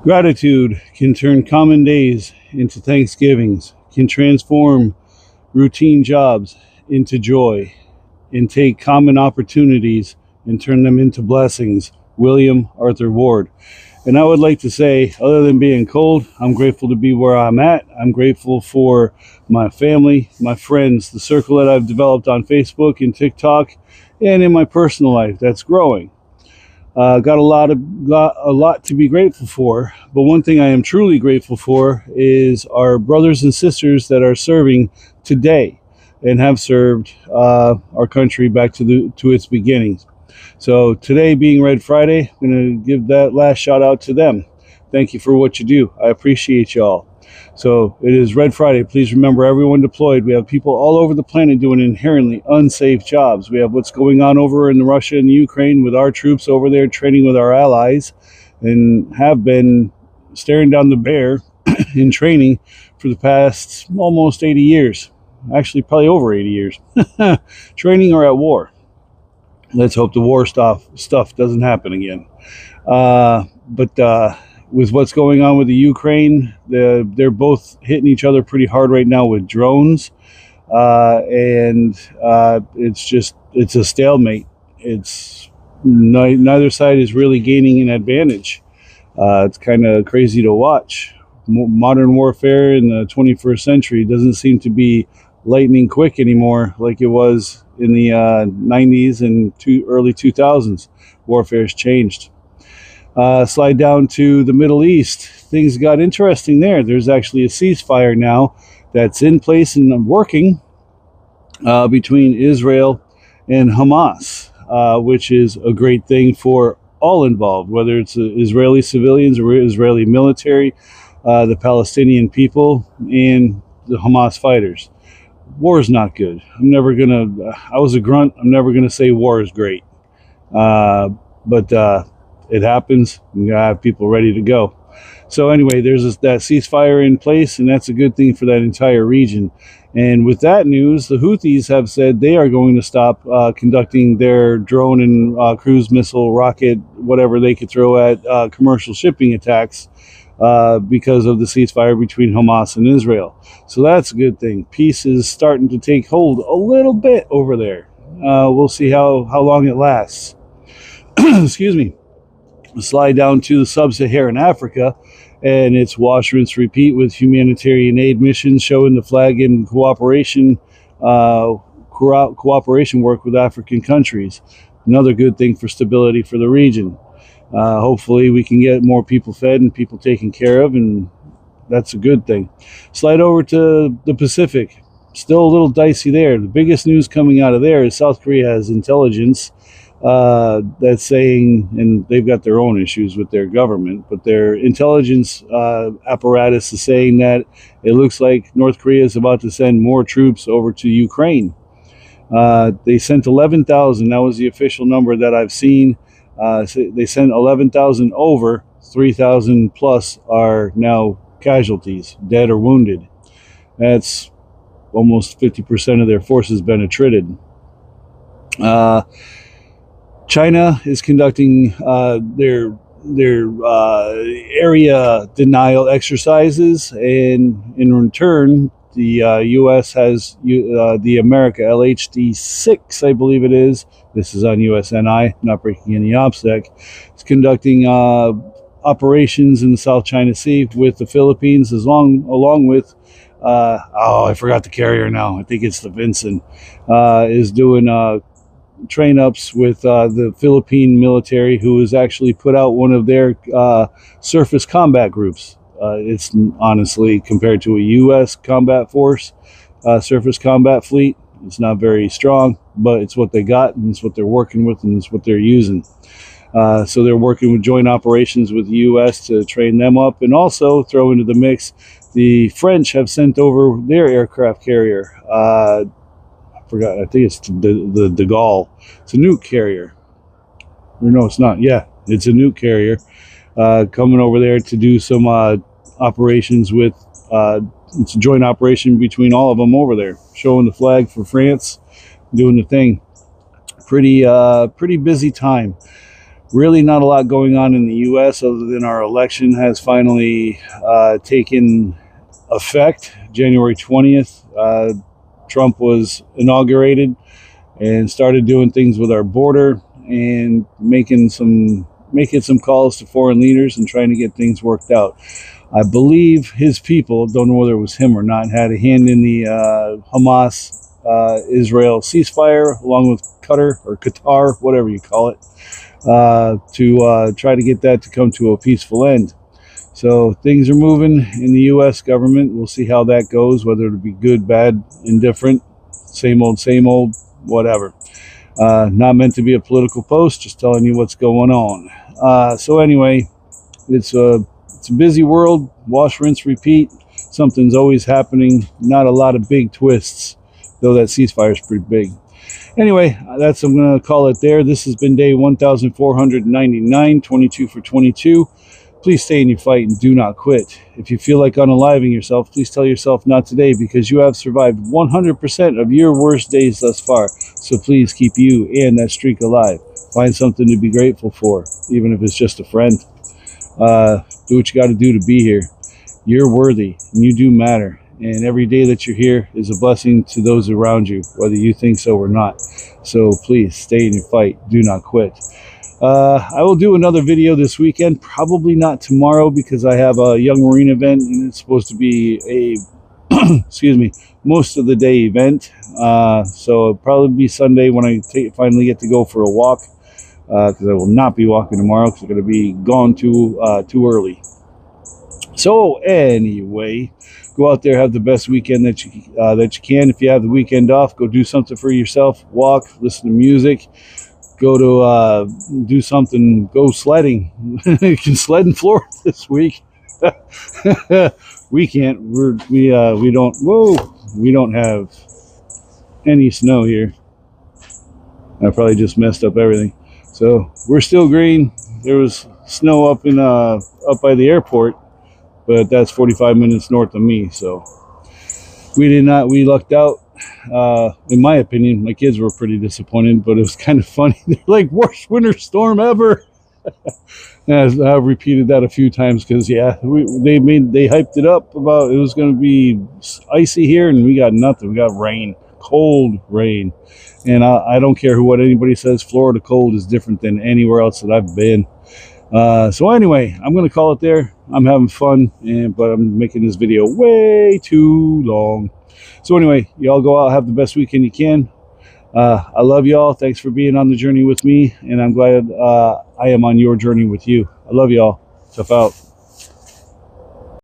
Gratitude can turn common days into Thanksgivings, can transform routine jobs into joy, and take common opportunities and turn them into blessings. William Arthur Ward. And I would like to say, other than being cold, I'm grateful to be where I'm at. I'm grateful for my family, my friends, the circle that I've developed on Facebook and TikTok, and in my personal life that's growing. Got a lot to be grateful for, but one thing I am truly grateful for is our brothers and sisters that are serving today and have served our country back to its beginnings. So today being Red Friday, I'm going to give that last shout out to them. Thank you for what you do. I appreciate y'all. So it is Red Friday. Please remember everyone deployed. We have people all over the planet doing inherently unsafe jobs. We have what's going on over in Russia and Ukraine with our troops over there training with our allies and have been staring down the bear in training for the past almost 80 years. Actually, probably over 80 years. Training or at war. Let's hope the war stuff doesn't happen again. But with what's going on with the Ukraine, they're both hitting each other pretty hard right now with drones, and it's a stalemate. It's neither side is really gaining an advantage. It's kind of crazy to watch. Modern warfare in the 21st century doesn't seem to be lightning quick anymore like it was in the 90s and early 2000s. Warfare's changed. Slide down to the Middle East. Things got interesting there. There's actually a ceasefire now that's in place and working between Israel and Hamas, which is a great thing for all involved, whether it's Israeli civilians or Israeli military, the Palestinian people, and the Hamas fighters. War is not good. I was a grunt. I'm never going to say war is great. But it happens. We gotta have people ready to go. So anyway, there's that ceasefire in place, and that's a good thing for that entire region. And with that news, the Houthis have said they are going to stop conducting their drone and cruise missile, rocket, whatever they could throw at commercial shipping attacks because of the ceasefire between Hamas and Israel. So that's a good thing. Peace is starting to take hold a little bit over there. We'll see how long it lasts. Excuse me. Slide down to the sub-Saharan Africa, and it's wash, rinse, repeat with humanitarian aid missions showing the flag in cooperation work with African countries. Another good thing for stability for the region. Hopefully we can get more people fed and people taken care of, and that's a good thing. Slide over to the Pacific. Still a little dicey there. The biggest news coming out of there is South Korea has intelligence that's saying, and they've got their own issues with their government, but their intelligence apparatus is saying that it looks like North Korea is about to send more troops over to Ukraine. They sent 11,000. That was the official number that I've seen. They sent 11,000 over. 3,000 plus are now casualties, dead or wounded. That's almost 50% of their forces been attrited. China is conducting their area denial exercises, and in return, the U.S. has the America LHD-6, I believe it is. This is on USNI, not breaking any OPSEC. It's conducting operations in the South China Sea with the Philippines, along with I forgot the carrier now. I think it's the Vincent. Is doing train ups with the Philippine military, who has actually put out one of their surface combat groups. It's honestly, compared to a U.S. combat force, surface combat fleet, it's not very strong, but it's what they got, and it's what they're working with, and it's what they're using. So they're working with joint operations with the U.S. to train them up, and also throw into the mix, the French have sent over their aircraft carrier. I think it's the De Gaulle. It's a nuke carrier. Or no, it's not. Yeah, it's a nuke carrier coming over there to do some operations with. It's a joint operation between all of them over there, showing the flag for France, doing the thing. Pretty busy time. Really not a lot going on in the U.S. other than our election has finally taken effect. January 20th, Trump was inaugurated and started doing things with our border and making some calls to foreign leaders and trying to get things worked out. I believe his people, don't know whether it was him or not, had a hand in the Hamas Israel ceasefire, along with Qatar, whatever you call it, to try to get that to come to a peaceful end. So things are moving in the U.S. government. We'll see how that goes, whether it'll be good, bad, indifferent, same old, whatever. Not meant to be a political post, just telling you what's going on. So anyway, it's a busy world. Wash, rinse, repeat. Something's always happening. Not a lot of big twists, though that ceasefire is pretty big. Anyway, I'm going to call it there. This has been day 1499, 22 for 22. Please stay in your fight and do not quit. If you feel like unaliving yourself, please tell yourself not today, because you have survived 100% of your worst days thus far. So please keep you and that streak alive. Find something to be grateful for, even if it's just a friend. Do what you got to do to be here. You're worthy and you do matter. And every day that you're here is a blessing to those around you, whether you think so or not. So please stay in your fight. Do not quit. I will do another video this weekend, probably not tomorrow, because I have a Young Marine event and it's supposed to be a excuse me, most of the day event. So it'll probably be Sunday when I finally get to go for a walk, because I will not be walking tomorrow because I'm going to be gone too early. So anyway, go out there, have the best weekend that you can. If you have the weekend off, go do something for yourself. Walk, listen to music. Go to do something. Go sledding. You can sled in Florida this week. We can't. We don't. Whoa! We don't have any snow here. I probably just messed up everything. So we're still green. There was snow up by the airport, but that's 45 minutes north of me. So we did not. We lucked out. In my opinion, my kids were pretty disappointed, but it was kind of funny. They're like, worst winter storm ever. I've repeated that a few times because, yeah, they hyped it up about it was going to be icy here, and we got nothing. We got rain, cold rain. And I don't care what anybody says, Florida cold is different than anywhere else that I've been. So anyway, I'm going to call it there. I'm having fun, but I'm making this video way too long. So anyway, y'all go out, have the best weekend you can. I love y'all. Thanks for being on the journey with me, and I'm glad I am on your journey with you. I love y'all. Tough out.